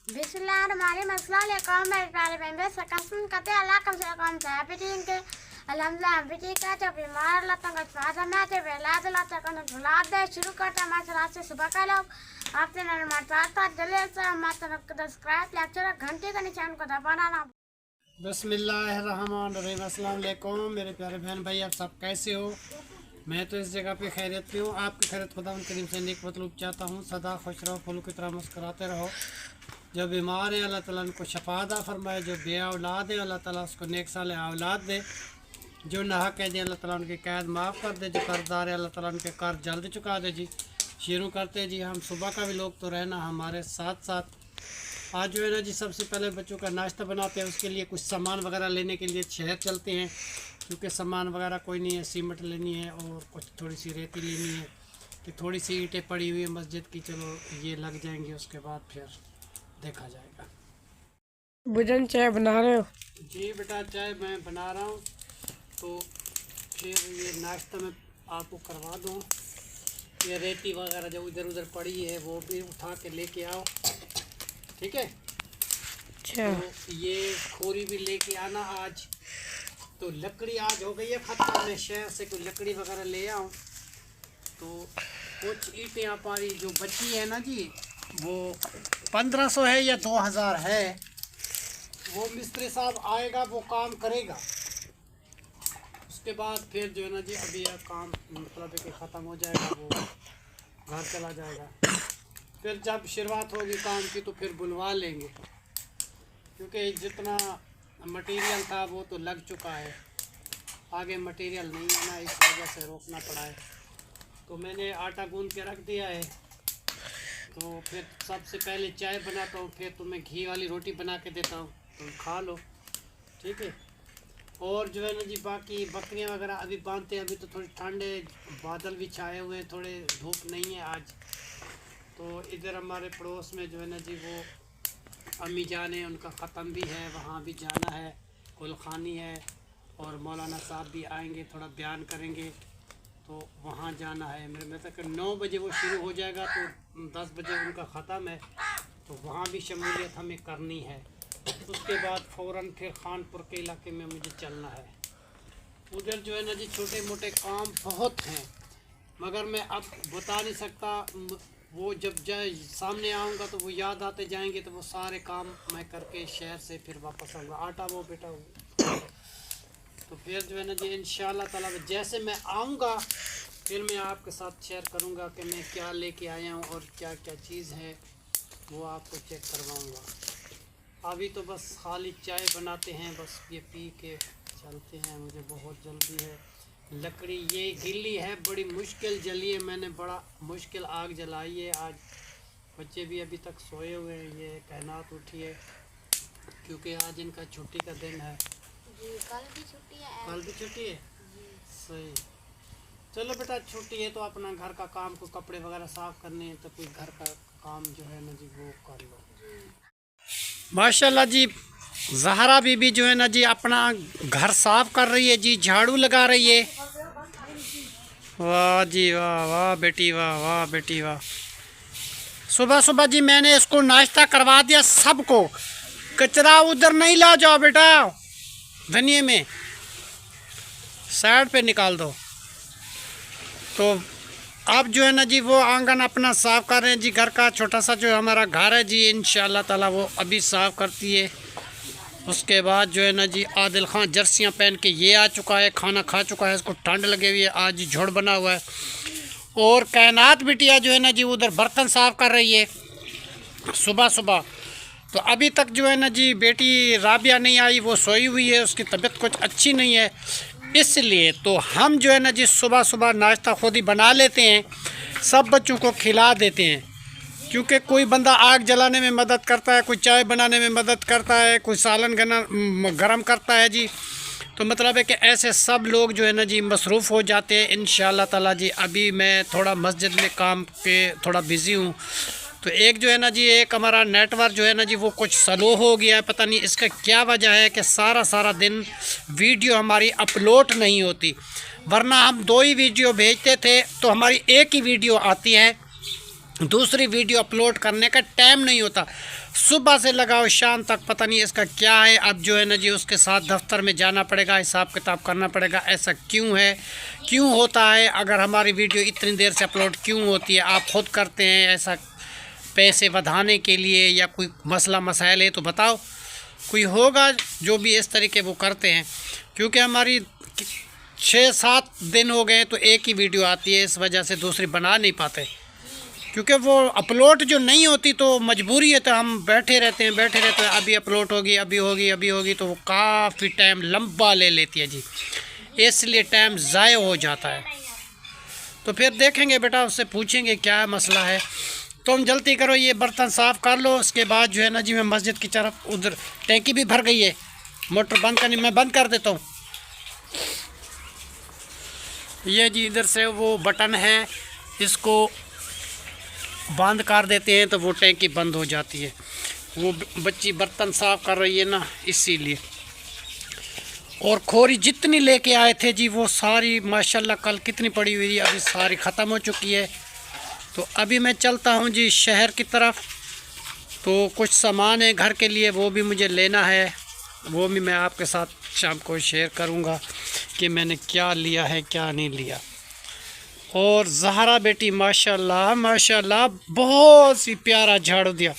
बिस्मिल्लाहिर्रहमानिर्रहीम। अस्सलाम वालेकुम मेरे प्यारे बहन से कसम करते अल्लाह कम से कम चाहे बेटी के अल्हम्दुलिल्लाह हम बेटी का जो बीमार अल्लाह तंग फाजा मैं जो वेलाद अल्लाह तक भुला दे शुरू करते हैं हमारे रात से सुबह का लोग आपसे नरमाता जल्दी से हमारे तरफ का सब्सक्राइब लेक्चर घंटे का निशान को दबाना ना। बिस्मिल्लाहिर्रहमानिर्रहीम। अस्सलाम वालेकुम मेरे प्यारे बहन भाई, आप सब कैसे हो? मैं तो इस जगह पे खैरियत पे हूँ। आपकी खैरियत खुदा करीम से नेक मतलूब चाहता हूँ। सदा खुश रहो, फूलों की तरह मुस्कुराते रहो। जो बीमार है अल्लाह ताला उनको शफादा फरमाए, जो बे औलाद है अल्लाह ताला उसको नेक साल औलाद दे, जो नाहक है जी अल्लाह ताला उनकी कैद माफ़ कर दे, जो कर्जदार है अल्लाह ताला उनके कर्ज जल्द चुका दे। जी शुरू करते हैं जी। हम सुबह का भी लोग तो रहना हमारे साथ साथ। आज जो है ना जी सबसे पहले बच्चों का नाश्ता बनाते हैं, उसके लिए कुछ सामान वगैरह लेने के लिए शहर चलते हैं, क्योंकि सामान वगैरह कोई नहीं है। सीमेंट लेनी है और कुछ थोड़ी सी रेती लेनी है, कि थोड़ी सी ईंटें पड़ी हुई है मस्जिद की, चलो ये लग जाएंगी, उसके बाद फिर देखा जाएगा। बुजन चाय बना रहे हो? जी बेटा चाय मैं बना रहा हूँ, तो फिर ये नाश्ता मैं आपको करवा दूँ। ये रेती वगैरह जो इधर उधर पड़ी है वो भी उठा के लेके आओ, ठीक है? अच्छा। तो ये खोरी भी लेके आना आज। तो लकड़ी आज हो गई है ख़त्म, मैं शहर से कोई लकड़ी वगैरह ले आऊँ। तो कुछ ईंटें हमारी जो बची है ना जी, वो 1500 है या 2000 है। वो मिस्त्री साहब आएगा, वो काम करेगा। उसके बाद फिर जो है ना जी अभी यह काम मतलब कि ख़त्म हो जाएगा, वो घर चला जाएगा। फिर जब शुरुआत होगी काम की तो फिर बुलवा लेंगे, क्योंकि जितना मटेरियल था वो तो लग चुका है, आगे मटेरियल नहीं है ना, इस वजह से रोकना पड़ा है। तो मैंने आटा गूंद के रख दिया है। तो फिर सबसे पहले चाय बनाता हूँ, फिर तुम्हें घी वाली रोटी बना के देता हूँ, तुम खा लो, ठीक है? और जो है ना जी बाकी बकरियाँ वगैरह अभी बांधते हैं। अभी तो थोड़ी ठंड है, बादल भी छाए हुए हैं, थोड़े धूप नहीं है आज। तो इधर हमारे पड़ोस में जो है ना जी वो अम्मी जान है, उनका ख़त्म भी है, वहाँ भी जाना है। कुलखानी है और मौलाना साहब भी आएंगे, थोड़ा बयान करेंगे, तो वहाँ जाना है। मेरे तक 9 बजे वो शुरू हो जाएगा, तो 10 बजे उनका ख़त्म है, तो वहाँ भी शमूलियत हमें करनी है। उसके बाद फ़ौरन फिर खानपुर के इलाके में मुझे चलना है। उधर जो है ना जी छोटे मोटे काम बहुत हैं, मगर मैं अब बता नहीं सकता। वो जब सामने आऊँगा तो वो याद आते जाएंगे, तो वो सारे काम मैं करके शहर से फिर वापस आऊँगा। आटा वो बेटा हो, तो फिर जो है ना जी इंशाअल्लाह ताला जैसे मैं आऊँगा फिर मैं आपके साथ शेयर करूँगा कि मैं क्या लेके आया हूँ और क्या क्या चीज़ है, वो आपको चेक करवाऊँगा। अभी तो बस खाली चाय बनाते हैं, बस ये पी के चलते हैं, मुझे बहुत जल्दी है। लकड़ी ये गिल्ली है, बड़ी मुश्किल जली है, मैंने बड़ा मुश्किल आग जलाई है। आज बच्चे भी अभी तक सोए हुए हैं, ये कायनात उठी है, क्योंकि आज इनका छुट्टी का दिन है। जी कल भी छुट्टी है। कल भी छुट्टी है, सही। चलो बेटा छुट्टी है तो अपना घर का काम, को कपड़े वगैरह साफ़ करने हैं, तो कोई घर का काम जो है ना जी वो कर लो। माशाल्लाह जी ज़हरा बीबी जो है ना जी अपना घर साफ़ कर रही है जी, झाड़ू लगा रही है। वाह जी वाह, वाह बेटी वाह, वाह बेटी वाह। सुबह सुबह जी मैंने इसको नाश्ता करवा दिया सबको। कचरा उधर नहीं ला जाओ बेटा, धनिए में साइड पे निकाल दो। तो अब जो है ना जी वो आंगन अपना साफ़ कर रहे हैं जी। घर का छोटा सा जो हमारा घर है जी, इंशाअल्लाह ताला वो अभी साफ़ करती है। उसके बाद जो है ना जी आदिल खान जर्सियाँ पहन के ये आ चुका है, खाना खा चुका है, इसको ठंड लगी हुई है, आज झोड़ बना हुआ है। और कायनात बिटिया जो है ना जी उधर बर्तन साफ़ कर रही है सुबह सुबह। तो अभी तक जो है ना जी बेटी राबिया नहीं आई, वो सोई हुई है, उसकी तबीयत कुछ अच्छी नहीं है, इसलिए तो हम जो है ना जी सुबह सुबह नाश्ता खुद ही बना लेते हैं, सब बच्चों को खिला देते हैं। क्योंकि कोई बंदा आग जलाने में मदद करता है, कोई चाय बनाने में मदद करता है, कोई सालन गरम करता है जी। तो मतलब है कि ऐसे सब लोग जो है ना जी मसरूफ़ हो जाते हैं। इंशाअल्लाह ताला जी अभी मैं थोड़ा मस्जिद में काम के थोड़ा बिज़ी हूँ। तो एक जो है ना जी एक हमारा नेटवर्क जो है ना जी वो कुछ स्लो हो गया है, पता नहीं इसका क्या वजह है कि सारा दिन वीडियो हमारी अपलोड नहीं होती। वरना हम 2 ही वीडियो भेजते थे तो हमारी एक ही वीडियो आती है, दूसरी वीडियो अपलोड करने का टाइम नहीं होता। सुबह से लगाओ शाम तक, पता नहीं इसका क्या है। अब जो है ना जी उसके साथ दफ्तर में जाना पड़ेगा, हिसाब किताब करना पड़ेगा, ऐसा क्यों है, क्यों होता है, अगर हमारी वीडियो इतनी देर से अपलोड क्यों होती है। आप खुद करते हैं ऐसा पैसे बढ़ाने के लिए या कोई मसला मसाइल है तो बताओ, कोई होगा जो भी इस तरीके वो करते हैं। क्योंकि हमारी 6-7 दिन हो गए तो एक ही वीडियो आती है, इस वजह से दूसरी बना नहीं पाते। क्योंकि वो अपलोड जो नहीं होती तो मजबूरी है, तो हम बैठे रहते हैं अभी अपलोड होगी, अभी होगी, तो वो काफ़ी टाइम लंबा ले लेती है जी, इसलिए टाइम ज़ाय हो जाता है। तो फिर देखेंगे बेटा, उससे पूछेंगे क्या मसला है। तुम जल्दी करो, ये बर्तन साफ़ कर लो, उसके बाद जो है ना जी मैं मस्जिद की तरफ, उधर टैंकी भी भर गई है, मोटर बंद करनी, मैं बंद कर देता हूँ। ये जी इधर से वो बटन है, इसको बंद कर देते हैं तो वो टैंकी बंद हो जाती है। वो बच्ची बर्तन साफ़ कर रही है ना, इसीलिए। और खोरी जितनी लेके आए थे जी वो सारी माशाल्लाह कल कितनी पड़ी हुई है, अभी सारी ख़त्म हो चुकी है। तो अभी मैं चलता हूँ जी शहर की तरफ, तो कुछ सामान है घर के लिए, वो भी मुझे लेना है, वो भी मैं आपके साथ शाम को शेयर करूँगा कि मैंने क्या लिया है क्या नहीं लिया। और ज़हरा बेटी माशाल्लाह माशाल्लाह बहुत सी प्यारा झाड़ू दिया,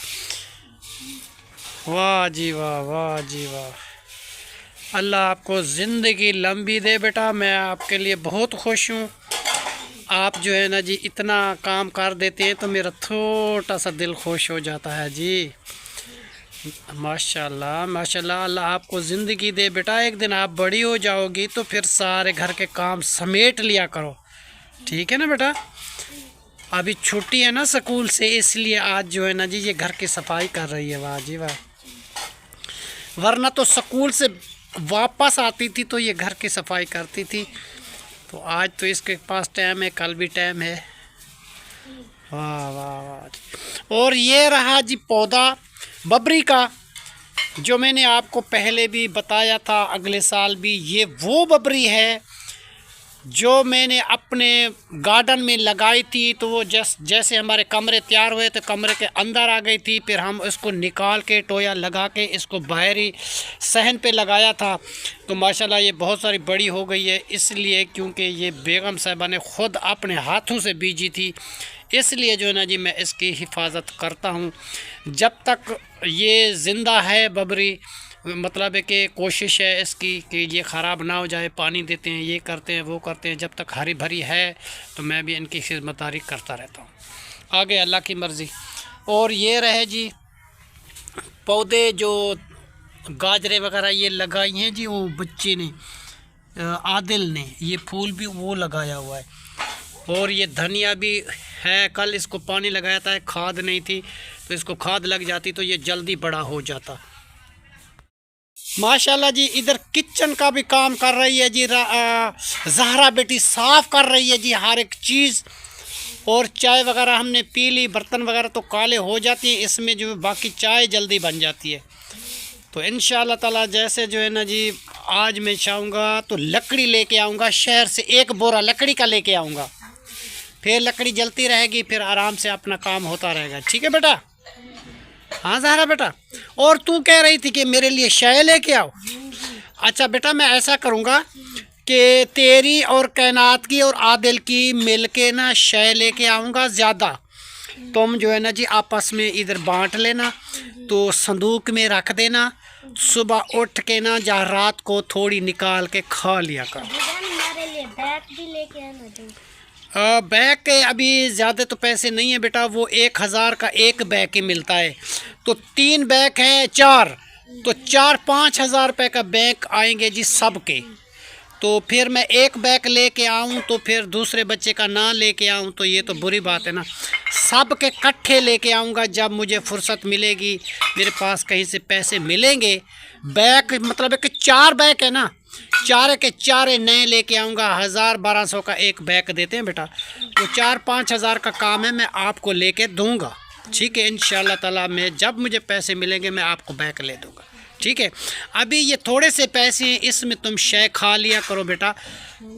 वाह जी वाह, वाह जी वाह। अल्लाह आपको ज़िंदगी लंबी दे बेटा, मैं आपके लिए बहुत खुश हूँ। आप जो है ना जी इतना काम कर देते हैं तो मेरा थोड़ा सा दिल खुश हो जाता है जी। माशाल्लाह माशाल्लाह, अल्लाह आपको ज़िंदगी दे बेटा। एक दिन आप बड़ी हो जाओगी तो फिर सारे घर के काम समेट लिया करो, ठीक है ना बेटा। अभी छुट्टी है ना स्कूल से, इसलिए आज जो है ना जी ये घर की सफाई कर रही है, वाह जी वाह। वरना तो स्कूल से वापस आती थी तो ये घर की सफाई करती थी। तो आज तो इसके पास टाइम है, कल भी टाइम है, वाह वाह वाह। और ये रहा जी पौधा बबरी का, जो मैंने आपको पहले भी बताया था, अगले साल भी। ये वो बबरी है जो मैंने अपने गार्डन में लगाई थी। तो वो जैसे हमारे कमरे तैयार हुए तो कमरे के अंदर आ गई थी, फिर हम इसको निकाल के टोया लगा के इसको बाहरी सहन पे लगाया था। तो माशाल्लाह ये बहुत सारी बड़ी हो गई है, इसलिए क्योंकि ये बेगम साहिबा ने ख़ुद अपने हाथों से बीजी थी, इसलिए जो है ना जी मैं इसकी हिफाजत करता हूँ। जब तक ये ज़िंदा है बबरी, मतलब है कि कोशिश है इसकी कि ये ख़राब ना हो जाए, पानी देते हैं, ये करते हैं, वो करते हैं। जब तक हरी भरी है तो मैं भी इनकी खिदमतदारी करता रहता हूँ, आगे अल्लाह की मर्ज़ी। और ये रहे जी पौधे जो गाजरे वगैरह ये लगाई हैं जी, वो बच्चे ने, आदिल ने, ये फूल भी वो लगाया हुआ है। और ये धनिया भी है, कल इसको पानी लगाया था, खाद नहीं थी तो इसको खाद लग जाती तो ये जल्दी बड़ा हो जाता। माशाल्लाह जी इधर किचन का भी काम कर रही है जी, ज़हरा बेटी साफ़ कर रही है जी हर एक चीज़। और चाय वगैरह हमने पी ली, बर्तन वगैरह तो काले हो जाती हैं, इसमें जो बाकी चाय जल्दी बन जाती है। तो इंशाअल्लाह ताला जैसे जो है ना जी आज मैं चाहूँगा तो लकड़ी लेके आऊँगा शहर से, एक बोरा लकड़ी का लेके आऊँगा, फिर लकड़ी जलती रहेगी, फिर आराम से अपना काम होता रहेगा, ठीक है बेटा। हाँ ज़हरा बेटा, और तू कह रही थी कि मेरे लिए शय लेके आओ। अच्छा बेटा मैं ऐसा करूँगा कि तेरी और कायनात की और आदिल की मिल के ना शय लेके आऊँगा ज़्यादा, तुम जो है ना जी आपस में इधर बांट लेना, तो संदूक में रख देना, सुबह उठ के ना जहाँ रात को थोड़ी निकाल के खा लिया कर। हमारे लिए बैग भी लेके आना। बैग के अभी ज़्यादा तो पैसे नहीं है बेटा, वो 1000 का एक बैग ही मिलता है, तो 3 बैग हैं 4, तो 4-5 हज़ार रुपये का बैग आएंगे जी सब के। तो फिर मैं एक बैग लेके आऊँ तो फिर दूसरे बच्चे का ना लेके आऊँ तो ये तो बुरी बात है ना, सब के इकट्ठे लेके आऊँगा जब मुझे फुर्सत मिलेगी, मेरे पास कहीं से पैसे मिलेंगे। बैग मतलब है कि 4 बैग है ना, 4 के 4 नए लेके आऊँगा, 1000-1200 का एक बैग देते हैं बेटा, तो 4-5 हज़ार का काम है, मैं आपको लेके दूँगा, ठीक है। इंशाअल्लाह ताला मैं जब मुझे पैसे मिलेंगे मैं आपको बैग ले दूँगा, ठीक है। अभी ये थोड़े से पैसे हैं, इसमें तुम शय खा लिया करो बेटा,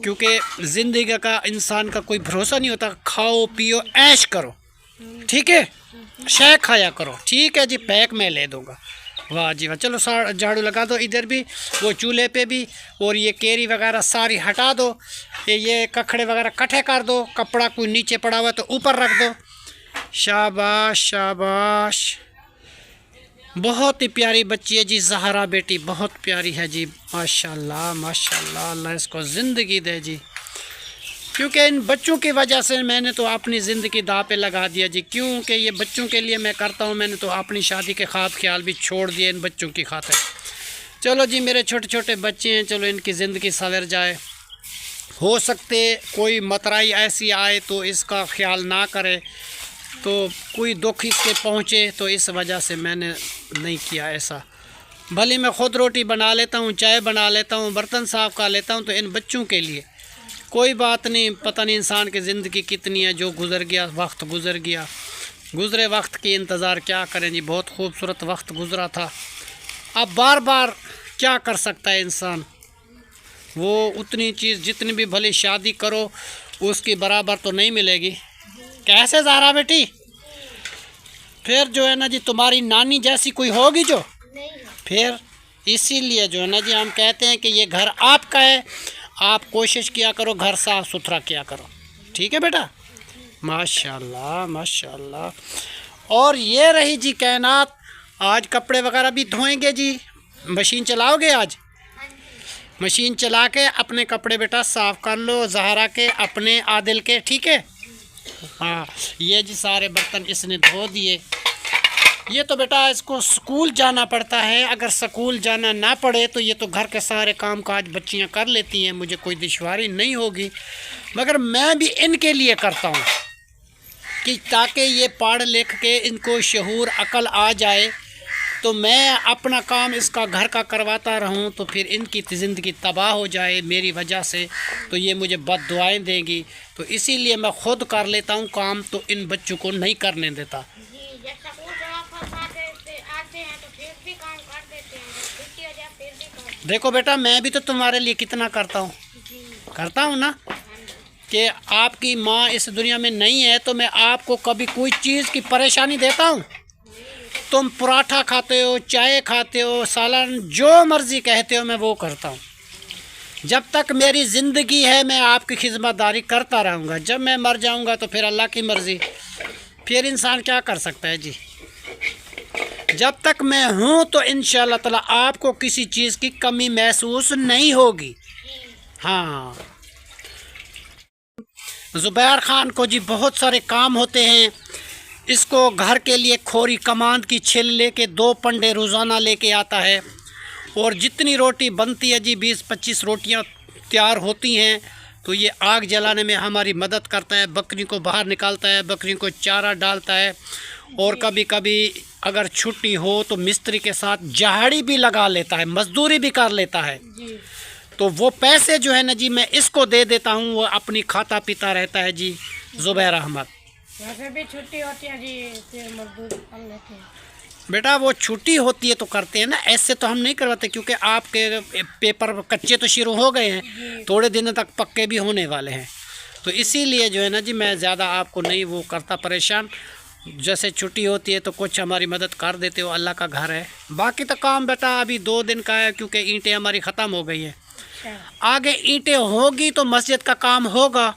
क्योंकि ज़िंदगी का इंसान का कोई भरोसा नहीं होता, खाओ पियो ऐश करो, ठीक है, शह खाया करो, ठीक है जी। पैक मैं ले दूँगा। वाह जी वाह, चलो झाड़ू लगा दो इधर भी, वो चूल्हे पे भी, और ये केरी वगैरह सारी हटा दो, ये कखड़े वगैरह इकट्ठे कर दो, कपड़ा कोई नीचे पड़ा हुआ तो ऊपर रख दो। शाबाश शाबाश, बहुत ही प्यारी बच्ची है जी ज़हरा बेटी, बहुत प्यारी है जी, माशाल्लाह माशाल्लाह, अल्लाह इसको ज़िंदगी दे जी। क्योंकि इन बच्चों की वजह से मैंने तो अपनी ज़िंदगी दाव पे लगा दिया जी, क्योंकि ये बच्चों के लिए मैं करता हूँ। मैंने तो अपनी शादी के ख्वाब ख्याल भी छोड़ दिए इन बच्चों की खातिर। चलो जी, मेरे छोटे छोटे बच्चे हैं, चलो इनकी ज़िंदगी संवर जाए। हो सकते कोई मतराई ऐसी आए तो इसका ख्याल ना करे, तो कोई दुख इसके पहुँचे, तो इस वजह से मैंने नहीं किया ऐसा। भले मैं ख़ुद रोटी बना लेता हूँ, चाय बना लेता हूँ, बर्तन साफ़ कर लेता हूँ, तो इन बच्चों के लिए कोई बात नहीं। पता नहीं इंसान की ज़िंदगी कितनी है, जो गुज़र गया वक्त गुज़र गया। गुज़रे वक्त की इंतज़ार क्या करें जी, बहुत खूबसूरत वक्त गुज़रा था। अब बार बार क्या कर सकता है इंसान। वो उतनी चीज़ जितनी भी भले शादी करो उसकी बराबर तो नहीं मिलेगी। कैसे ज़हरा बेटी, फिर जो है ना जी तुम्हारी नानी जैसी कोई होगी जो, फिर इसीलिए जो है ना जी हम कहते हैं कि ये घर आपका है, आप कोशिश किया करो घर साफ़ सुथरा किया करो, ठीक है बेटा। माशाल्लाह माशाल्लाह। और ये रही जी कायनात, आज कपड़े वगैरह भी धोएंगे जी। मशीन चलाओगे आज? मशीन चला के अपने कपड़े बेटा साफ़ कर लो, ज़हरा के, अपने, आदिल के, ठीक है। हाँ, ये जी सारे बर्तन इसने धो दिए। ये तो बेटा इसको स्कूल जाना पड़ता है, अगर स्कूल जाना ना पड़े तो ये तो घर के सारे काम काज बच्चियाँ कर लेती हैं, मुझे कोई दुश्वारी नहीं होगी। मगर मैं भी इनके लिए करता हूँ कि ताकि ये पढ़ लिख के इनको शऊर अकल आ जाए, तो मैं अपना काम इसका घर का करवाता रहूं, तो फिर इनकी ज़िंदगी तबाह हो जाए मेरी वजह से, तो ये मुझे बद्दुआएं देंगी। तो इसीलिए मैं ख़ुद कर लेता हूं काम, तो इन बच्चों को नहीं करने देता। देखो बेटा, मैं भी तो तुम्हारे लिए कितना करता हूँ ना, कि आपकी माँ इस दुनिया में नहीं है तो मैं आपको कभी कोई चीज़ की परेशानी देता हूँ? तुम पराठा खाते हो, चाय खाते हो, सालन, जो मर्ज़ी कहते हो मैं वो करता हूँ। जब तक मेरी ज़िंदगी है मैं आपकी खिदमतदारी करता रहूँगा। जब मैं मर जाऊँगा तो फिर अल्लाह की मर्ज़ी, फिर इंसान क्या कर सकता है जी। जब तक मैं हूँ तो इंशाअल्लाह ताला आपको किसी चीज़ की कमी महसूस नहीं होगी। हाँ, ज़ुबैर ख़ान को जी बहुत सारे काम होते हैं। इसको घर के लिए खोरी कमांद की छिल लेके 2 पंडे रोज़ाना लेके आता है, और जितनी रोटी बनती है जी 20-25 रोटियां तैयार होती हैं, तो ये आग जलाने में हमारी मदद करता है। बकरी को बाहर निकालता है, बकरी को चारा डालता है, और कभी कभी अगर छुट्टी हो तो मिस्त्री के साथ झाड़ी भी लगा लेता है, मजदूरी भी कर लेता है। तो वो पैसे जो है ना जी मैं इसको दे देता हूँ, वो अपनी खाता पीता रहता है जी ज़ुबैर अहमद। वैसे भी छुट्टी होती है जी, फिर मजदूरी कर लेते हैं। बेटा वो छुट्टी होती है तो करते हैं ना, ऐसे तो हम नहीं करवाते, क्योंकि आपके पेपर कच्चे तो शुरू हो गए हैं, थोड़े दिनों तक पक्के भी होने वाले हैं। तो इसीलिए जो है ना जी मैं ज़्यादा आपको नहीं वो करता परेशान। जैसे छुट्टी होती है तो कुछ हमारी मदद कर देते हो, अल्लाह का घर है। बाकी तो काम बेटा अभी 2 दिन का है, क्योंकि ईंटें हमारी ख़त्म हो गई हैं। आगे ईंटें होगी तो मस्जिद का काम होगा,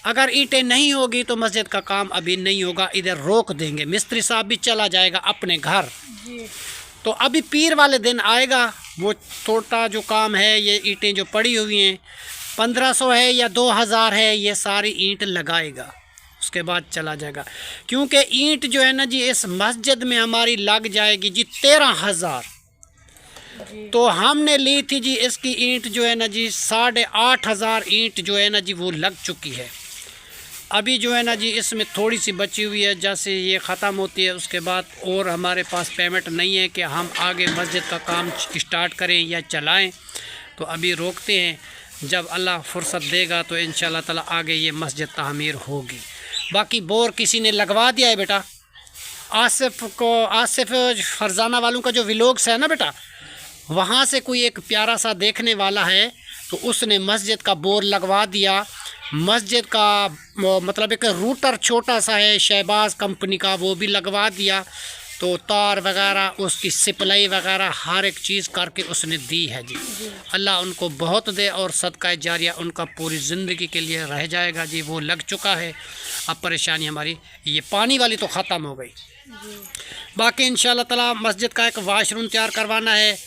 अगर ईंटें नहीं होगी तो मस्जिद का काम अभी नहीं होगा, इधर रोक देंगे। मिस्त्री साहब भी चला जाएगा अपने घर। तो अभी पीर वाले दिन आएगा, वो छोटा जो काम है, ये ईंटें जो पड़ी हुई हैं 1500 है या 2000 है, ये सारी ईंट लगाएगा, उसके बाद चला जाएगा। क्योंकि ईंट जो है ना जी इस मस्जिद में हमारी लग जाएगी जी 13,000। तो हमने ली थी जी इसकी ईंट जो है ना जी 8,500 ईंट जो है ना जी वो लग चुकी है। अभी जो है ना जी इसमें थोड़ी सी बची हुई है, जैसे ये ख़त्म होती है उसके बाद और हमारे पास पेमेंट नहीं है कि हम आगे मस्जिद का काम स्टार्ट करें या चलाएं। तो अभी रोकते हैं, जब अल्लाह फुर्सत देगा तो इंशाअल्लाह ताला आगे ये मस्जिद तामीर होगी। बाकी बोर किसी ने लगवा दिया है बेटा, आसिफ फरजाना वालों का जो व्लॉग्स है ना बेटा, वहाँ से कोई एक प्यारा सा देखने वाला है, तो उसने मस्जिद का बोर लगवा दिया मस्जिद का मतलब एक रूटर छोटा सा है शहबाज कंपनी का, वो भी लगवा दिया। तो तार वगैरह उसकी सप्लाई वगैरह हर एक चीज़ करके उसने दी है जी। अल्लाह उनको बहुत दे और सदका जारिया उनका पूरी ज़िंदगी के लिए रह जाएगा जी। वो लग चुका है, अब परेशानी हमारी ये पानी वाली तो ख़त्म हो गई। बाकी इंशाअल्लाह ताला मस्जिद का एक वाशरूम तैयार करवाना है,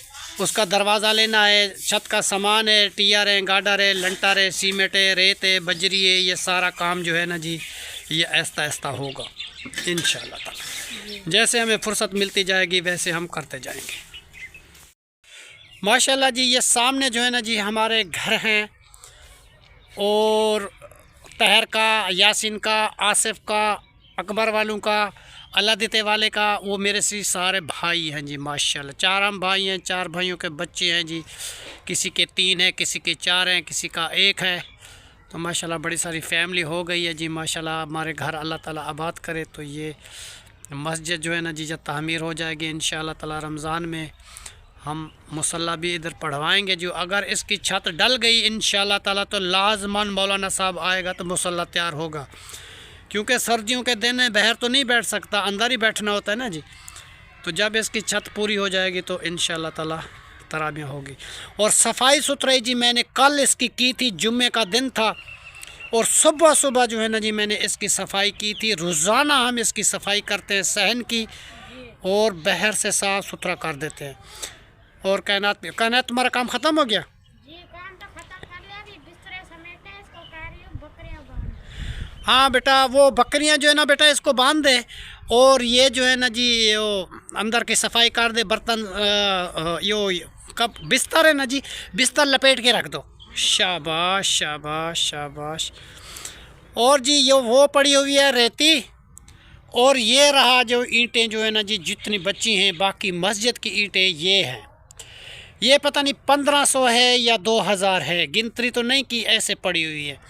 उसका दरवाज़ा लेना है, छत का सामान है, टीयर है, गार्डर है, लंटर है, सीमेंट है, रेत है, बजरी है, ये सारा काम जो है ना जी ये आहिस्ता आहिस्ता होगा इंशाअल्लाह ताला। जैसे हमें फुर्सत मिलती जाएगी वैसे हम करते जाएंगे। माशाल्लाह जी ये सामने जो है ना जी हमारे घर हैं, और तहर का, यासिन का, आसिफ का, अकबर वालों का, अल्लाह देते वाले का, वो मेरे से सारे भाई हैं जी माशाल्लाह। 4 हम भाई हैं, 4 भाइयों के बच्चे हैं जी। किसी के 3 हैं, किसी के 4 हैं, किसी का 1 है। तो माशाल्लाह बड़ी सारी फैमिली हो गई है जी माशाल्लाह। हमारे घर अल्लाह ताला आबाद करे तो ये मस्जिद जो है ना जी जब तामीर हो जाएगी इंशाअल्लाह ताला रमज़ान में हम मुसल्ला भी इधर पढ़वाएंगे जो। अगर इसकी छत डल गई इंशाअल्लाह ताला तो लाजमन मौलाना साहब आएगा तो मुसल्ला तैयार होगा, क्योंकि सर्दियों के दिन है, बाहर तो नहीं बैठ सकता, अंदर ही बैठना होता है ना जी। तो जब इसकी छत पूरी हो जाएगी तो इंशाअल्लाह ताला तराबियाँ होगी। और सफाई सुथराई जी मैंने कल इसकी की थी, जुम्मे का दिन था, और सुबह सुबह जो है ना जी मैंने इसकी सफाई की थी। रोज़ाना हम इसकी सफाई करते हैं सहन की, और बाहर से साफ़ सुथरा कर देते हैं। और कायनात तुम्हारा काम ख़त्म हो गया? जी काम तो खत्म कर लिया, अभी बिस्तरे समेटे हैं, इसको कह रही हूँ बकरियाँ बांध। हाँ बेटा, वो बकरियाँ जो है ना बेटा इसको बांध दे, और ये जो है ना जी वो अंदर की सफाई कर दे। बर्तन यो कब बिस्तर है ना जी, बिस्तर लपेट के रख दो। शाबाश शाबाश शाबाश। और जी ये वो पड़ी हुई है रेती, और ये रहा जो ईंटें जो है ना जी जितनी बची हैं, बाकी मस्जिद की ईंटें ये हैं। ये पता नहीं 1500 है या 2000 है, गिनती तो नहीं की, ऐसे पड़ी हुई है।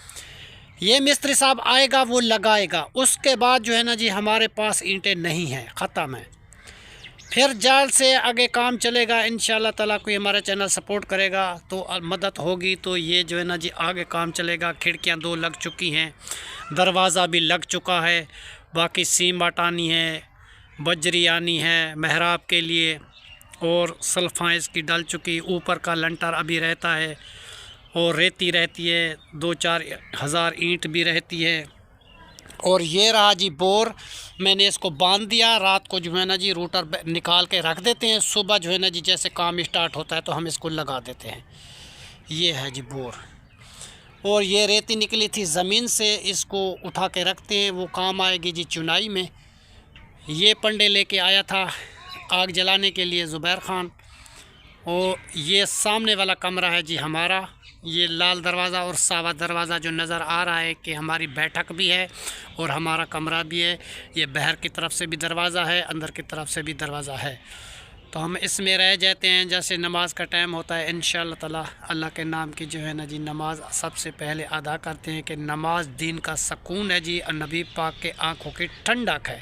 ये मिस्त्री साहब आएगा वो लगाएगा, उसके बाद जो है ना जी हमारे पास ईंटें नहीं हैं, ख़त्म है। फिर जाल से आगे काम चलेगा इंशाअल्लाह ताला। कोई हमारा चैनल सपोर्ट करेगा तो मदद होगी तो ये जो है ना जी आगे काम चलेगा। खिड़कियाँ 2 लग चुकी हैं, दरवाज़ा भी लग चुका है, बाकी सीमेंट आनी है, बजरी आनी है महराब के लिए, और सल्फ़ाँ इसकी डल चुकी। ऊपर का लंटर अभी रहता है, और रेती रहती है, 2-4 हज़ार ईंट भी रहती है। और ये रहा जी बोर, मैंने इसको बांध दिया। रात को जो है ना जी रूटर निकाल के रख देते हैं, सुबह जो है ना जी जैसे काम स्टार्ट होता है तो हम इसको लगा देते हैं। ये है जी बोर। और ये रेती निकली थी ज़मीन से, इसको उठा के रखते हैं, वो काम आएगी जी चुनाई में। ये पंडे लेके आया था आग जलाने के लिए ज़ुबैर ख़ान। और ये सामने वाला कमरा है जी हमारा, ये लाल दरवाज़ा और सावा दरवाज़ा जो नज़र आ रहा है कि हमारी बैठक भी है और हमारा कमरा भी है। ये बाहर की तरफ से भी दरवाज़ा है, अंदर की तरफ से भी दरवाज़ा है। तो हम इसमें रह जाते हैं। जैसे नमाज का टाइम होता है इंशाअल्लाह ताला अल्लाह के नाम की जो है ना जी नमाज सबसे पहले अदा करते हैं, कि नमाज दीन का सकून है जी, और नबी पाक के आँखों की ठंडक है।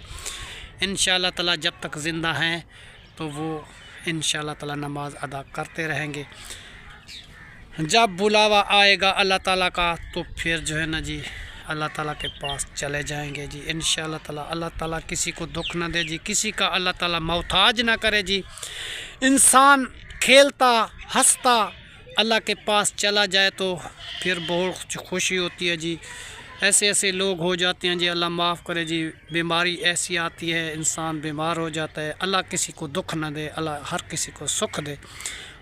इंशाअल्लाह ताला जब तक ज़िंदा हैं तो वो इंशाअल्लाह ताला नमाज अदा करते रहेंगे। जब बुलावा आएगा अल्लाह ताला का तो फिर जो है ना जी अल्लाह ताला के पास चले जाएंगे जी इंशाअल्लाह ताला। अल्लाह ताला किसी को दुख ना दे जी, किसी का अल्लाह ताला मोहताज ना करे जी। इंसान खेलता हंसता अल्लाह के पास चला जाए तो फिर बहुत खुशी होती है जी। ऐसे ऐसे लोग हो जाते हैं जी, अल्लाह माफ़ करे जी। बीमारी ऐसी आती है, इंसान बीमार हो जाता है। अल्लाह किसी को दुख ना दे, अल्लाह हर किसी को सुख दे।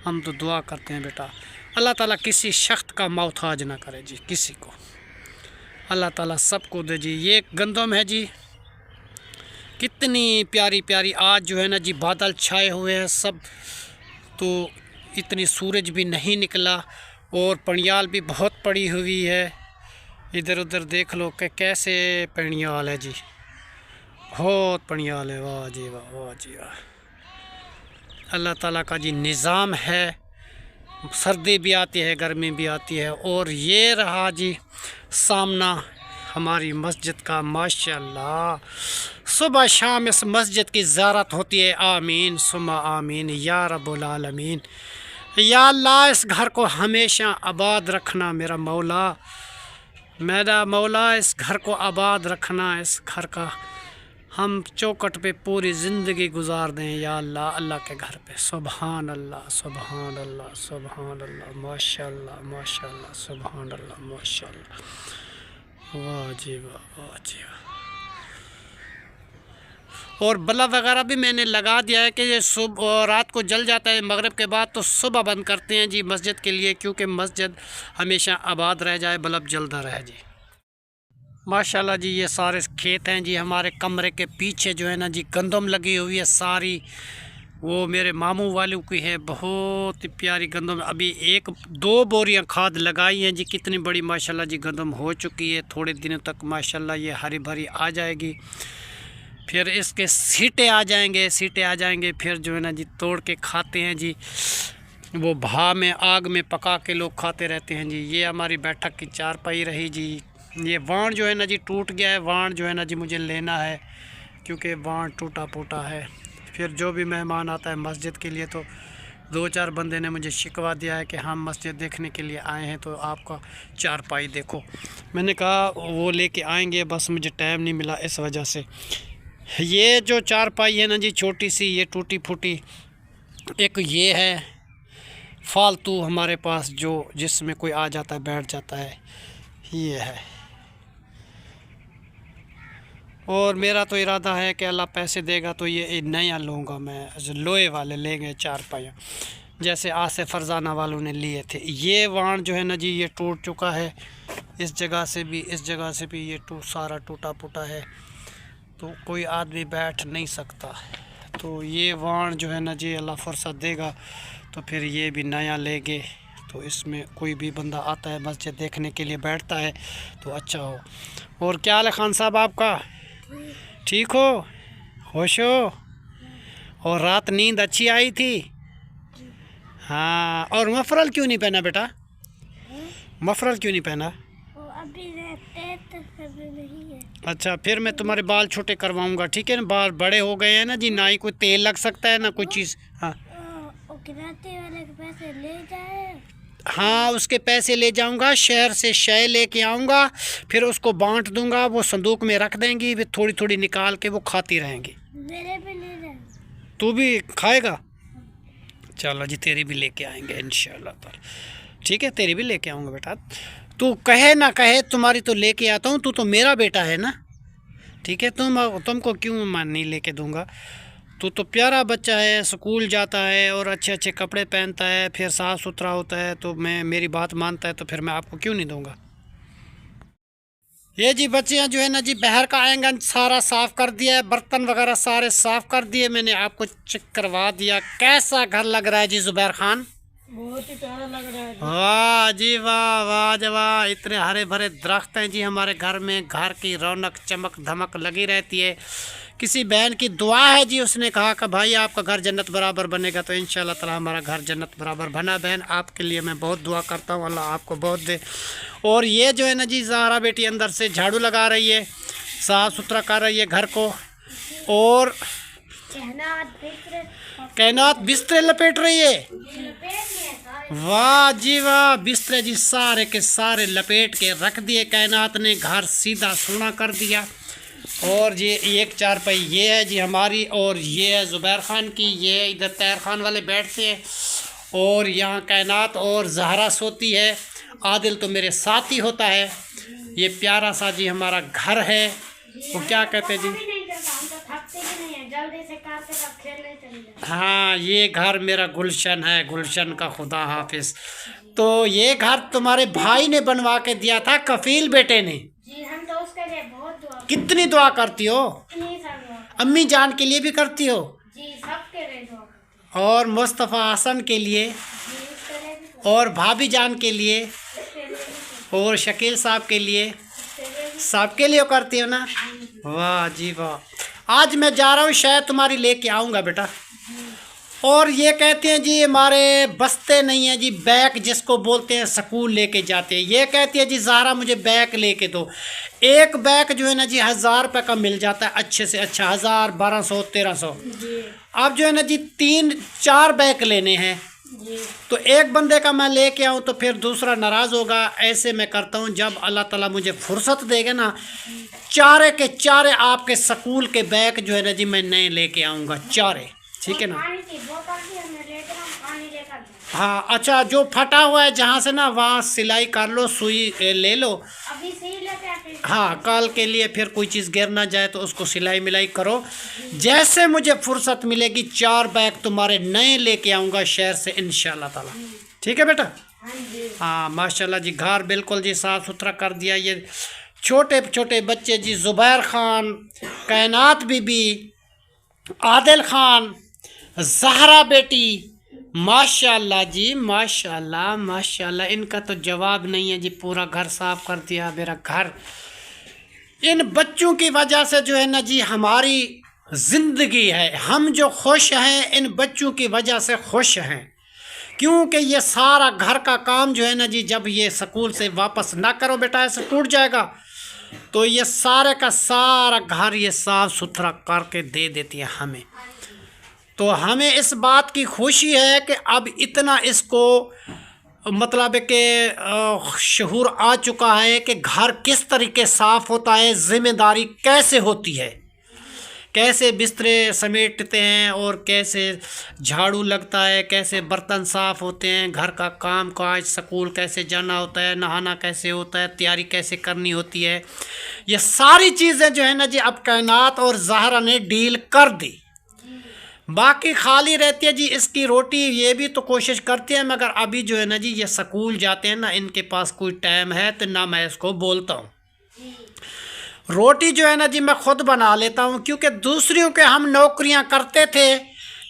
हम तो दुआ करते हैं बेटा अल्लाह ताला किसी शख्स का मोहताज ना करे जी, किसी को अल्लाह ताला सबको दे जी। ये गंदम है जी, कितनी प्यारी प्यारी। आज जो है ना जी बादल छाए हुए हैं सब, तो इतनी सूरज भी नहीं निकला, और पनियाल भी बहुत पड़ी हुई है। इधर उधर देख लो कि कैसे पनियाल है जी, बहुत पनियाल है। वाह जी वाह, वाह जी वाह। अल्लाह ताला का जी निज़ाम है, सर्दी भी आती है गर्मी भी आती है। और ये रहा जी सामना हमारी मस्जिद का माशाल्लाह। सुबह शाम इस मस्जिद की ज़ियारत होती है। आमीन सुम्मा आमीन या रब्बुल आलमीन। या अल्लाह इस घर को हमेशा आबाद रखना मेरा मौला। मेरा मौला इस घर को आबाद रखना, इस घर का हम चौखट पे पूरी ज़िंदगी गुजार दें या अल्लाह, अल्लाह के घर पे। सुभान अल्लाह, सुभान अल्लाह, सुभान अल्लाह, माशाअल्लाह, माशाअल्लाह, सुभान अल्लाह, माशाअल्लाह। वाह जी वाह, वाह जी वाह। और बल्ब वगैरह भी मैंने लगा दिया है कि ये सुबह रात को जल जाता है मगरिब के बाद, तो सुबह बंद करते हैं जी मस्जिद के लिए, क्योंकि मस्जिद हमेशा आबाद रह जाए, बल्ब जलता रहे जी। माशाल्लाह जी, ये सारे खेत हैं जी हमारे कमरे के पीछे जो है ना जी, गंदम लगी हुई है सारी, वो मेरे मामू वालों की है, बहुत ही प्यारी गंदम। अभी 1-2 बोरियां खाद लगाई हैं जी, कितनी बड़ी माशाल्लाह जी गंदम हो चुकी है। थोड़े दिनों तक माशाल्लाह ये हरी भरी आ जाएगी, फिर इसके सीटे आ जाएंगे, सीटे आ जाएंगे, फिर जो है ना जी तोड़ के खाते हैं जी, वो भा में आग में पका के लोग खाते रहते हैं जी। ये हमारी बैठक की चारपाई रही जी। ये वाण जो है ना जी टूट गया है, वाण जो है ना जी मुझे लेना है, क्योंकि वाण टूटा फूटा है। फिर जो भी मेहमान आता है मस्जिद के लिए, तो 2-4 बंदे ने मुझे शिकवा दिया है कि हम मस्जिद देखने के लिए आए हैं, तो आपका चारपाई देखो। मैंने कहा वो लेके आएंगे, बस मुझे टाइम नहीं मिला इस वजह से। ये जो चारपाई है ना जी छोटी सी, ये टूटी फूटी, एक ये है फालतू हमारे पास जो जिसमें कोई आ जाता है बैठ जाता है, ये है। और मेरा तो इरादा है कि अल्लाह पैसे देगा तो ये नया लूँगा मैं, लोहे वाले लेंगे चारपाइयाँ, जैसे आसे फरजाना वालों ने लिए थे। ये वाण जो है ना जी ये टूट चुका है, इस जगह से भी, इस जगह से भी ये सारा टूटा फूटा है, तो कोई आदमी बैठ नहीं सकता। तो ये वाण जो है ना जी अल्लाह फुर्सत देगा तो फिर ये भी नया लेंगे, तो इसमें कोई भी बंदा आता है मस्जिद देखने के लिए बैठता है तो अच्छा हो। और क्या हाल है खान साहब आपका, ठीक हो, खुश हो? और रात नींद अच्छी आई थी? हाँ। और मफरल क्यों नहीं पहना बेटा, मफरल क्यों नहीं पहना? अभी रहते तो कभी नहीं है। अच्छा, फिर मैं तुम्हारे बाल छोटे करवाऊंगा, ठीक है ना? बाल बड़े हो गए हैं ना जी, ना ही कोई तेल लग सकता है ना कोई चीज़। हाँ किराते वाले के पैसे ले जाए। हाँ, उसके पैसे ले जाऊंगा, शहर से शय लेके आऊँगा, फिर उसको बांट दूंगा, वो संदूक में रख देंगी, फिर थोड़ी थोड़ी निकाल के वो खाती रहेंगी। मेरे भी ले जाए। तू भी खाएगा? चलो जी, तेरी भी लेके आएंगे इंशाल्लाह ताला, ठीक है, तेरी भी लेके आऊँगा बेटा। तू कहे ना कहे, तुम्हारी तो लेके आता हूँ, तू तो मेरा बेटा है ना, ठीक है। तुमको क्यों मैं नहीं लेके दूँगा? तू तो प्यारा बच्चा है, स्कूल जाता है और अच्छे अच्छे कपड़े पहनता है, फिर साफ़ सुथरा होता है, तो मैं मेरी बात मानता है, तो फिर मैं आपको क्यों नहीं दूँगा। ये जी बच्चियाँ जो है ना जी बाहर का आंगन सारा साफ़ कर दिया है, बर्तन वगैरह सारे साफ़ कर दिए, मैंने आपको चेक करवा दिया। कैसा घर लग रहा है जी ज़ुबैर खान? बहुत ही प्यारा लग रहा है। वाह जी वाह, वाह जी वाह, इतने हरे भरे दरख्त हैं जी हमारे घर में, घर की रौनक चमक धमक लगी रहती है। किसी बहन की दुआ है जी, उसने कहा कि भाई आपका घर जन्नत बराबर बनेगा, तो इंशाल्लाह ताला हमारा घर जन्नत बराबर बना। बहन आपके लिए मैं बहुत दुआ करता हूँ, अल्लाह आपको बहुत दे। और ये जो है ना जी ज़हरा बेटी अंदर से झाड़ू लगा रही है, साफ़ सुथरा कर रही है घर को, और कैनात बिस्तरे लपेट रही है। वाह जी वाह, बिस्तरे जी सारे के सारे लपेट के रख दिए कैनात ने, घर सीधा सोना कर दिया। और ये एक चारपाई ये है जी हमारी, और ये है ज़ुबैर खान की, ये इधर तैर खान वाले बैठते हैं, और यहाँ कैनात और ज़हरा सोती है, आदिल तो मेरे साथ ही होता है। ये प्यारा सा जी हमारा घर है, वो क्या कहते हैं जी, हाँ ये घर मेरा गुलशन है, गुलशन का खुदा हाफिज। तो ये घर तुम्हारे भाई ने बनवा के दिया था, कफील बेटे ने। जी, हम तो उसके लिए बहुत दुआ। कितनी दुआ करती हो? अम्मी जान के लिए भी करती हो? जी, सबके लिए दुआ करती हूं। और मुस्तफ़ा हसन के लिए, और भाभी जान के लिए, और शकील साहब के लिए, सबके लिए करती हो ना? वाह जी वाह। आज मैं जा रहा हूँ, शायद तुम्हारी लेके आऊँगा बेटा। और ये कहते हैं जी हमारे बस्ते नहीं है जी, बैग जिसको बोलते हैं स्कूल लेके जाते हैं। ये कहती है जी ज़ारा मुझे बैग लेके दो। एक बैग जो है ना जी 1000 रुपये का मिल जाता है, अच्छे से अच्छा 1000, 1200, 1300। अब जो है ना जी 3-4 बैग लेने हैं, जी तो एक बंदे का मैं लेके आऊँ तो फिर दूसरा नाराज़ होगा। ऐसे मैं करता हूँ, जब अल्लाह ताला मुझे फुर्सत देगा ना, चारे के चारे आपके स्कूल के बैग जो है ना जी मैं नए लेके आऊँगा, चारे, ठीक है ना। पानी की बोतल भी हमने लेकर हम पानी लेकर गए। हाँ अच्छा, जो फटा हुआ है जहाँ से ना वहाँ सिलाई कर लो, सुई ले लो। अभी सही लेके आते। हाँ, कल के लिए फिर कोई चीज़ गिर ना जाए तो उसको सिलाई मिलाई करो। जैसे मुझे फुर्सत मिलेगी 4 बैग तुम्हारे नए लेके आऊँगा शहर से इंशाल्लाह ताला, ठीक है बेटा। हाँ जी हाँ माशाल्लाह जी, घर बिल्कुल जी साफ़ सुथरा कर दिया। ये छोटे छोटे बच्चे जी, ज़ुबैर ख़ान, कायनात बीबी, आदिल ख़ान, ज़हरा बेटी, माशाल्लाह जी माशाल्लाह माशाल्लाह, इनका तो जवाब नहीं है जी। पूरा घर साफ कर दिया मेरा घर। इन बच्चों की वजह से जो है ना जी हमारी ज़िंदगी है। हम जो खुश हैं इन बच्चों की वजह से खुश हैं, क्योंकि ये सारा घर का काम जो है ना जी, जब ये स्कूल से वापस ना करो बेटा, ऐसे टूट जाएगा, तो ये सारे का सारा घर ये साफ़ सुथरा करके दे देती है हमें। तो हमें इस बात की खुशी है कि अब इतना इसको मतलब है कि शऊर आ चुका है कि घर किस तरीके साफ़ होता है, ज़िम्मेदारी कैसे होती है, कैसे बिस्तरे समेटते हैं और कैसे झाड़ू लगता है, कैसे बर्तन साफ़ होते हैं, घर का काम काज, स्कूल कैसे जाना होता है, नहाना कैसे होता है, तैयारी कैसे करनी होती है। ये सारी चीज़ें जो है ना जी अब कायनात और ज़हरा ने डील कर दी। बाकी खाली रहती है जी इसकी रोटी, ये भी तो कोशिश करते हैं, मगर अभी जो है ना जी ये स्कूल जाते हैं ना, इनके पास कोई टाइम है तो ना मैं इसको बोलता हूँ। रोटी जो है ना जी मैं ख़ुद बना लेता हूँ, क्योंकि दूसरों के हम नौकरियाँ करते थे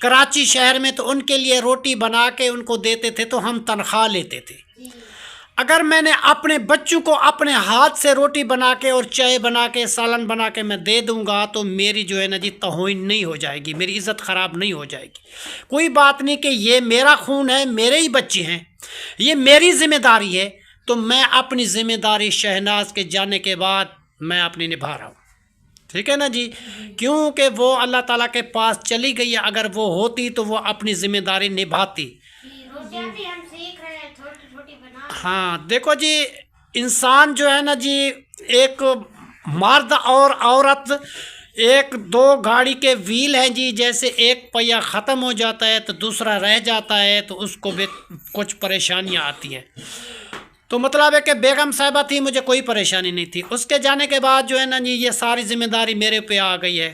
कराची शहर में, तो उनके लिए रोटी बना के उनको देते थे तो हम तनख्वाह लेते थे। अगर मैंने अपने बच्चों को अपने हाथ से रोटी बना के और चाय बना के सालन बना के मैं दे दूंगा तो मेरी जो है ना जी तौहीन नहीं हो जाएगी, मेरी इज़्ज़त ख़राब नहीं हो जाएगी। कोई बात नहीं कि ये मेरा खून है, मेरे ही बच्चे हैं, ये मेरी ज़िम्मेदारी है, तो मैं अपनी ज़िम्मेदारी शहनाज के जाने के बाद मैं अपनी निभा रहा हूँ, ठीक है ना जी। क्योंकि वो अल्लाह ताला के पास चली गई है, अगर वो होती तो वो अपनी ज़िम्मेदारी निभाती। रोटियां भी हम सीख रहे हैं छोटी छोटी बना। हाँ देखो जी, इंसान जो है ना जी, एक मर्द और औरत एक दो गाड़ी के व्हील हैं जी, जैसे एक पहिया ख़त्म हो जाता है तो दूसरा रह जाता है, तो उसको भी कुछ परेशानियाँ आती हैं। तो मतलब है कि बेगम साहिबा थी, मुझे कोई परेशानी नहीं थी, उसके जाने के बाद जो है ना जी ये सारी ज़िम्मेदारी मेरे पे आ गई है।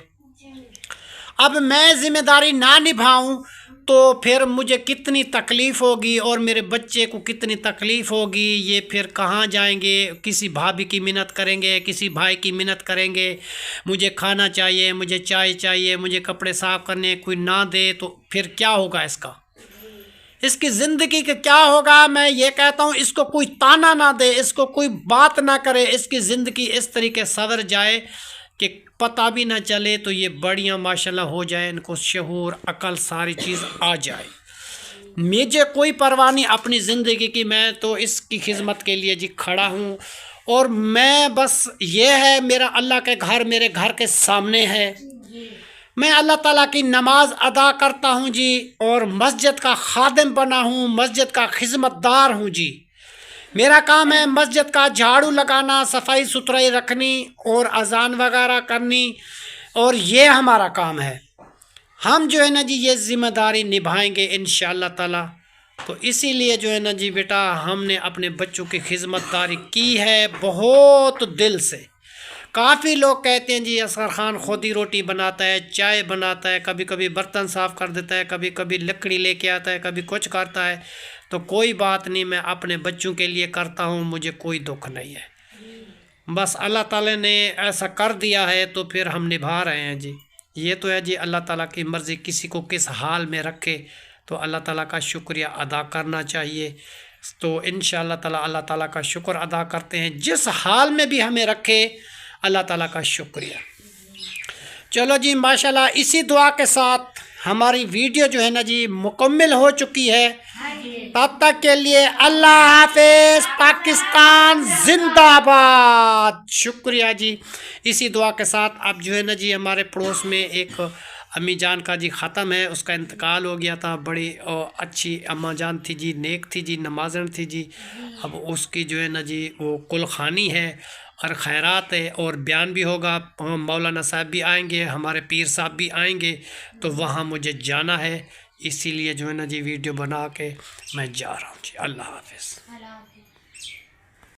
अब मैं ज़िम्मेदारी ना निभाऊं तो फिर मुझे कितनी तकलीफ़ होगी और मेरे बच्चे को कितनी तकलीफ़ होगी। ये फिर कहाँ जाएंगे, किसी भाभी की मिन्नत करेंगे, किसी भाई की मिन्नत करेंगे, मुझे खाना चाहिए, मुझे चाय चाहिए, मुझे कपड़े साफ़ करने, कोई ना दे तो फिर क्या होगा इसकी ज़िंदगी का क्या होगा। मैं ये कहता हूँ इसको कोई ताना ना दे, इसको कोई बात ना करे, इसकी ज़िंदगी इस तरीके सवर जाए कि पता भी ना चले, तो ये बढ़िया माशाल्लाह हो जाए, इनको शऊर अकल सारी चीज़ आ जाए। मुझे कोई परवाह नहीं अपनी ज़िंदगी की, मैं तो इसकी खिदमत के लिए जी खड़ा हूँ। और मैं बस ये है, मेरा अल्लाह के घर मेरे घर के सामने है, मैं अल्लाह ताला की नमाज अदा करता हूँ जी, और मस्जिद का खादिम बना हूँ, मस्जिद का खिदमतदार हूँ जी। मेरा काम है मस्जिद का झाड़ू लगाना, सफाई सुथराई रखनी और अजान वगैरह करनी, और ये हमारा काम है। हम जो है ना जी ये ज़िम्मेदारी निभाएंगे इंशाअल्लाह ताला। तो इसीलिए जो है ना जी बेटा हमने अपने बच्चों की खिदमतदारी की है बहुत दिल से। काफ़ी लोग कहते हैं जी असगर ख़ान खुद ही रोटी बनाता है, चाय बनाता है, कभी कभी बर्तन साफ़ कर देता है, कभी कभी लकड़ी लेके आता है, कभी कुछ करता है। तो कोई बात नहीं, मैं अपने बच्चों के लिए करता हूँ, मुझे कोई दुख नहीं है। बस अल्लाह ताला ने ऐसा कर दिया है तो फिर हम निभा रहे हैं जी। ये तो है जी अल्लाह ताला की मर्ज़ी, किसी को किस हाल में रखे तो अल्लाह ताला का शुक्रिया अदा करना चाहिए। तो इंशाअल्लाह ताला अल्लाह ताला का शुक्र अदा करते हैं, जिस हाल में भी हमें रखे अल्लाह ताला का शुक्रिया। चलो जी माशाल्लाह, इसी दुआ के साथ हमारी वीडियो जो है ना जी मुकम्मल हो चुकी है। तब तक के लिए अल्लाह हाफिज़, पाकिस्तान जिंदाबाद। शुक्रिया जी। इसी दुआ के साथ अब जो है ना जी हमारे पड़ोस में एक अम्मी जान का जी ख़त्म है, उसका इंतकाल हो गया था। बड़ी अच्छी अम्मा जान थी जी, नेक थी जी, नमाजन थी जी। अब उसकी जो है ना जी वो कुल खानी है और खैरात है और बयान भी होगा। मौलाना साहब भी आएंगे, हमारे पीर साहब भी आएंगे, तो वहाँ मुझे जाना है। इसीलिए जो है ना जी वीडियो बना के मैं जा रहा हूँ जी। अल्लाह हाफ़िज़।